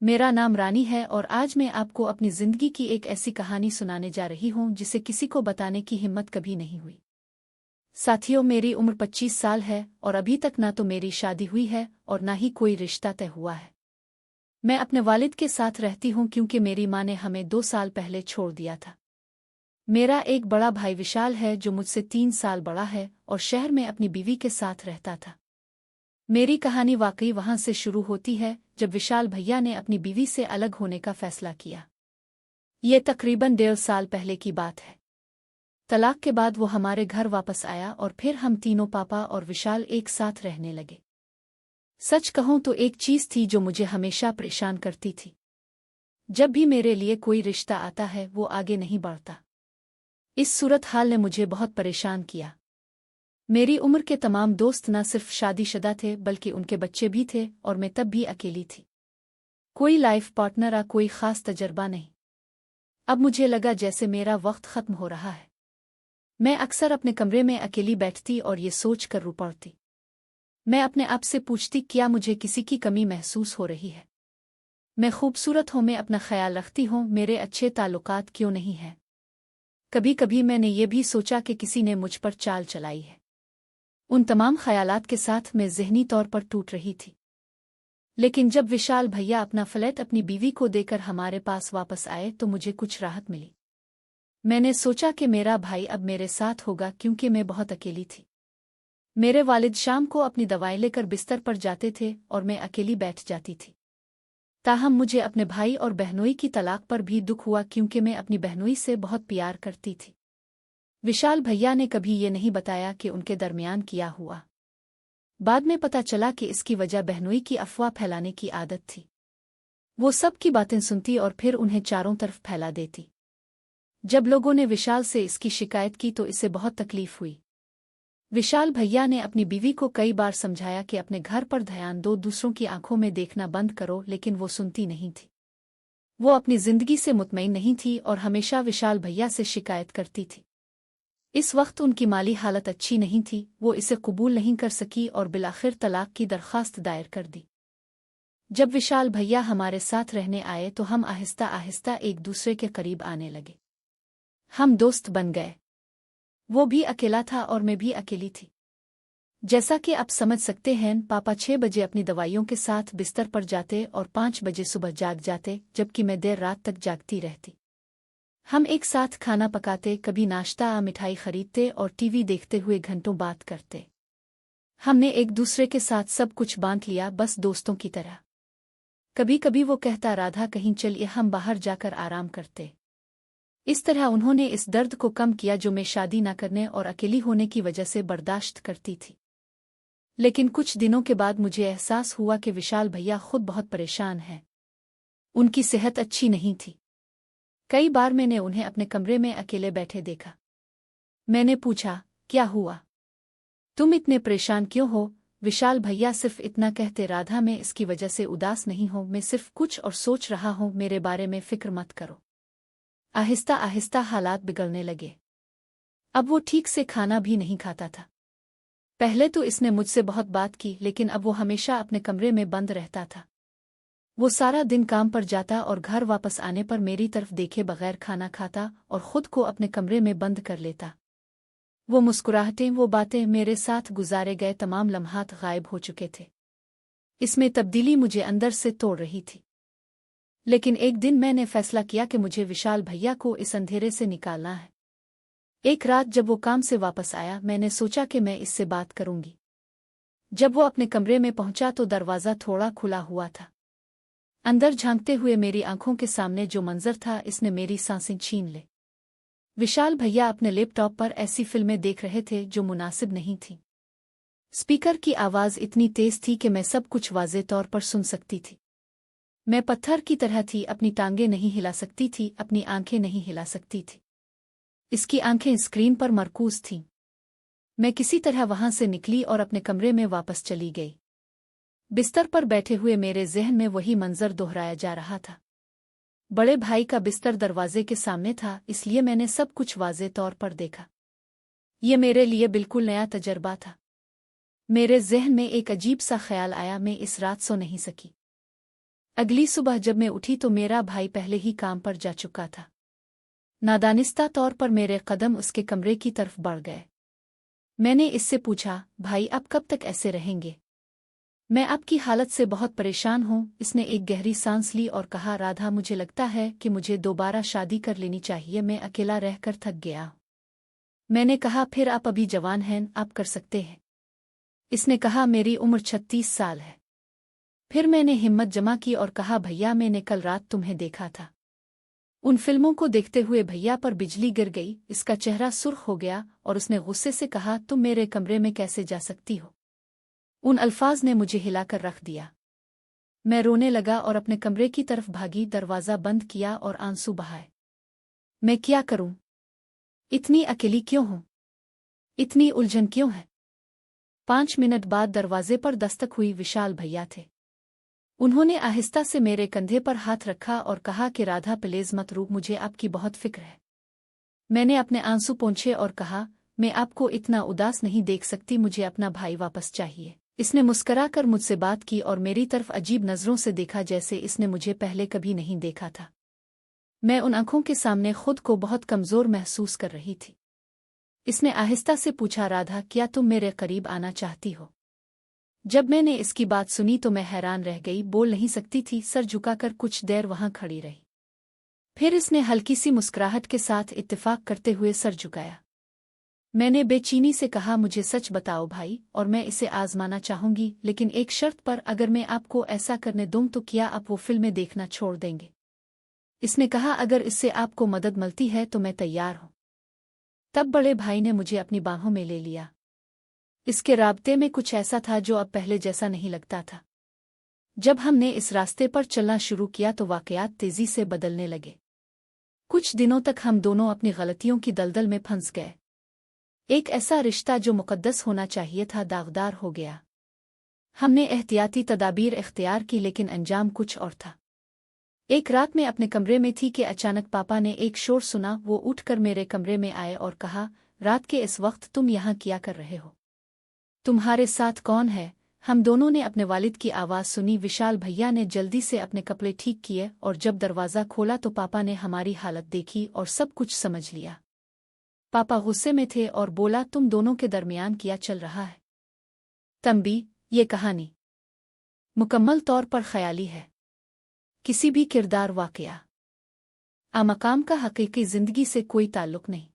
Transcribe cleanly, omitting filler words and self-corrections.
मेरा नाम रानी है और आज मैं आपको अपनी जिंदगी की एक ऐसी कहानी सुनाने जा रही हूं जिसे किसी को बताने की हिम्मत कभी नहीं हुई। साथियों, मेरी उम्र 25 साल है और अभी तक ना तो मेरी शादी हुई है और ना ही कोई रिश्ता तय हुआ है। मैं अपने वालिद के साथ रहती हूं क्योंकि मेरी माँ ने हमें 2 साल पहले छोड़ दिया था। मेरा एक बड़ा भाई विशाल है जो मुझसे 3 साल बड़ा है और शहर में अपनी बीवी के साथ रहता था। मेरी कहानी वाकई वहां से शुरू होती है जब विशाल भैया ने अपनी बीवी से अलग होने का फैसला किया। ये तकरीबन 1.5 साल पहले की बात है। तलाक के बाद वो हमारे घर वापस आया और फिर हम तीनों पापा और विशाल एक साथ रहने लगे। सच कहूं तो एक चीज थी जो मुझे हमेशा परेशान करती थी। जब भी मेरे लिए कोई रिश्ता आता है वो आगे नहीं बढ़ता। इस सूरत हाल ने मुझे बहुत परेशान किया। मेरी उम्र के तमाम दोस्त न सिर्फ शादीशुदा थे बल्कि उनके बच्चे भी थे और मैं तब भी अकेली थी। कोई लाइफ पार्टनर या कोई खास तजर्बा नहीं। अब मुझे लगा जैसे मेरा वक्त खत्म हो रहा है। मैं अक्सर अपने कमरे में अकेली बैठती और ये सोच कर रो पड़ती। मैं अपने आप से पूछती, क्या मुझे किसी की कमी महसूस हो रही है? मैं खूबसूरत हूं, मैं अपना ख्याल रखती हूं, मेरे अच्छे ताल्लुकात क्यों नहीं हैं? कभी कभी मैंने ये भी सोचा कि किसी ने मुझ पर चाल चलाई है। उन तमाम ख्यालात के साथ मैं ज़हनी तौर पर टूट रही थी। लेकिन जब विशाल भैया अपना फ्लैट अपनी बीवी को देकर हमारे पास वापस आए तो मुझे कुछ राहत मिली। मैंने सोचा कि मेरा भाई अब मेरे साथ होगा क्योंकि मैं बहुत अकेली थी। मेरे वालिद शाम को अपनी दवाई लेकर बिस्तर पर जाते थे और मैं अकेली बैठ जाती थी। ताहम मुझे अपने भाई और बहनोई की तलाक पर भी दुख हुआ क्योंकि मैं अपनी बहनोई से बहुत प्यार करती थी। विशाल भैया ने कभी ये नहीं बताया कि उनके दरमियान क्या हुआ। बाद में पता चला कि इसकी वजह बहनोई की अफवाह फैलाने की आदत थी। वो सब की बातें सुनती और फिर उन्हें चारों तरफ फैला देती। जब लोगों ने विशाल से इसकी शिकायत की तो इसे बहुत तकलीफ हुई। विशाल भैया ने अपनी बीवी को कई बार समझाया कि अपने घर पर ध्यान दो, दूसरों की आंखों में देखना बंद करो, लेकिन वो सुनती नहीं थी। वो अपनी जिंदगी से मुतमईन नहीं थी और हमेशा विशाल भैया से शिकायत करती थी। इस वक्त उनकी माली हालत अच्छी नहीं थी, वो इसे कबूल नहीं कर सकी और बिलाखिर तलाक की दरख्वास्त दायर कर दी। जब विशाल भैया हमारे साथ रहने आए तो हम आहिस्ता आहिस्ता एक दूसरे के करीब आने लगे। हम दोस्त बन गए। वो भी अकेला था और मैं भी अकेली थी। जैसा कि आप समझ सकते हैं, पापा 6 बजे अपनी दवाइयों के साथ बिस्तर पर जाते और 5 बजे सुबह जाग जाते, जबकि मैं देर रात तक जागती रहती। हम एक साथ खाना पकाते, कभी नाश्ता मिठाई खरीदते और टीवी देखते हुए घंटों बात करते। हमने एक दूसरे के साथ सब कुछ बांट लिया, बस दोस्तों की तरह। कभी कभी वो कहता, राधा कहीं चलिए, हम बाहर जाकर आराम करते। इस तरह उन्होंने इस दर्द को कम किया जो मैं शादी न करने और अकेली होने की वजह से बर्दाश्त करती थी। लेकिन कुछ दिनों के बाद मुझे एहसास हुआ कि विशाल भैया खुद बहुत परेशान हैं। उनकी सेहत अच्छी नहीं थी। कई बार मैंने उन्हें अपने कमरे में अकेले बैठे देखा। मैंने पूछा, क्या हुआ? तुम इतने परेशान क्यों हो? विशाल भैया सिर्फ इतना कहते, राधा मैं इसकी वजह से उदास नहीं हूं, मैं सिर्फ कुछ और सोच रहा हूं, मेरे बारे में फिक्र मत करो। आहिस्ता आहिस्ता हालात बिगड़ने लगे। अब वो ठीक से खाना भी नहीं खाता था। पहले तो इसने मुझसे बहुत बात की, लेकिन अब वो हमेशा अपने कमरे में बंद रहता था। वो सारा दिन काम पर जाता और घर वापस आने पर मेरी तरफ देखे बगैर खाना खाता और खुद को अपने कमरे में बंद कर लेता। वो मुस्कुराहटें, वो बातें, मेरे साथ गुजारे गए तमाम लम्हात गायब हो चुके थे। इसमें तब्दीली मुझे अंदर से तोड़ रही थी। लेकिन एक दिन मैंने फैसला किया कि मुझे विशाल भैया को इस अंधेरे से निकालना है। एक रात जब वो काम से वापस आया, मैंने सोचा कि मैं इससे बात करूंगी। जब वो अपने कमरे में पहुंचा तो दरवाज़ा थोड़ा खुला हुआ था। अंदर झांकते हुए मेरी आंखों के सामने जो मंजर था, इसने मेरी सांसें छीन ले। विशाल भैया अपने लैपटॉप पर ऐसी फिल्में देख रहे थे जो मुनासिब नहीं थीं। स्पीकर की आवाज़ इतनी तेज थी कि मैं सब कुछ वाज़े तौर पर सुन सकती थी। मैं पत्थर की तरह थी, अपनी टांगें नहीं हिला सकती थी, अपनी आंखें नहीं हिला सकती थी। इसकी आंखें स्क्रीन पर मरकूज थीं। मैं किसी तरह वहां से निकली और अपने कमरे में वापस चली गई। बिस्तर पर बैठे हुए मेरे ज़हन में वही मंजर दोहराया जा रहा था। बड़े भाई का बिस्तर दरवाजे के सामने था, इसलिए मैंने सब कुछ वाज़े तौर पर देखा। ये मेरे लिए बिल्कुल नया तजर्बा था। मेरे ज़हन में एक अजीब सा ख्याल आया, मैं इस रात सो नहीं सकी। अगली सुबह जब मैं उठी तो मेरा भाई पहले ही काम पर जा चुका था। नादानिस्ता तौर पर मेरे कदम उसके कमरे की तरफ बढ़ गए। मैंने इससे पूछा, भाई आप कब तक ऐसे रहेंगे? मैं आपकी हालत से बहुत परेशान हूँ। इसने एक गहरी सांस ली और कहा, राधा मुझे लगता है कि मुझे दोबारा शादी कर लेनी चाहिए, मैं अकेला रहकर थक गया। मैंने कहा, फिर आप अभी जवान हैं, आप कर सकते हैं। इसने कहा, मेरी उम्र 36 साल है। फिर मैंने हिम्मत जमा की और कहा, भैया मैंने कल रात तुम्हें देखा था। उन फिल्मों को देखते हुए भैया पर बिजली गिर गई। इसका चेहरा सुर्ख हो गया और उसने गुस्से से कहा, तुम मेरे कमरे में कैसे जा सकती हो? उन अल्फाज ने मुझे हिलाकर रख दिया। मैं रोने लगा और अपने कमरे की तरफ भागी, दरवाज़ा बंद किया और आंसू बहाए। मैं क्या करूं? इतनी अकेली क्यों हूं? इतनी उलझन क्यों है? 5 मिनट बाद दरवाजे पर दस्तक हुई। विशाल भैया थे। उन्होंने आहिस्ता से मेरे कंधे पर हाथ रखा और कहा कि राधा प्लीज मत रो, मुझे आपकी बहुत फिक्र है। मैंने अपने आंसू पोंछे और कहा, मैं आपको इतना उदास नहीं देख सकती, मुझे अपना भाई वापस चाहिए। इसने मुस्कराकर मुझसे बात की और मेरी तरफ अजीब नज़रों से देखा, जैसे इसने मुझे पहले कभी नहीं देखा था। मैं उन आंखों के सामने खुद को बहुत कमज़ोर महसूस कर रही थी। इसने आहिस्ता से पूछा, राधा क्या तुम मेरे करीब आना चाहती हो? जब मैंने इसकी बात सुनी तो मैं हैरान रह गई, बोल नहीं सकती थी, सर झुकाकर कुछ देर वहां खड़ी रही। फिर इसने हल्की सी मुस्कुराहट के साथ इत्तेफाक करते हुए सर झुकाया। मैंने बेचैनी से कहा, मुझे सच बताओ भाई, और मैं इसे आजमाना चाहूंगी, लेकिन एक शर्त पर। अगर मैं आपको ऐसा करने दूं तो क्या आप वो फिल्में देखना छोड़ देंगे? इसने कहा, अगर इससे आपको मदद मिलती है तो मैं तैयार हूं। तब बड़े भाई ने मुझे अपनी बाहों में ले लिया। इसके राब्ते में कुछ ऐसा था जो अब पहले जैसा नहीं लगता था। जब हमने इस रास्ते पर चलना शुरू किया तो वाकयात तेजी से बदलने लगे। कुछ दिनों तक हम दोनों अपनी गलतियों की दलदल में फंस गए। एक ऐसा रिश्ता जो मुकद्दस होना चाहिए था, दागदार हो गया। हमने एहतियाती तदाबीर इख्तियार की, लेकिन अंजाम कुछ और था। एक रात में अपने कमरे में थी कि अचानक पापा ने एक शोर सुना। वो उठकर मेरे कमरे में आए और कहा, रात के इस वक्त तुम यहाँ क्या कर रहे हो? तुम्हारे साथ कौन है? हम दोनों ने अपने वालिद की आवाज़ सुनी। विशाल भैया ने जल्दी से अपने कपड़े ठीक किए और जब दरवाज़ा खोला तो पापा ने हमारी हालत देखी और सब कुछ समझ लिया। पापा गुस्से में थे और बोला, तुम दोनों के दरमियान क्या चल रहा है? तंबी, ये कहानी मुकम्मल तौर पर ख़याली है। किसी भी किरदार, वाक़या, मकाम का हकीकी ज़िंदगी से कोई ताल्लुक़ नहीं।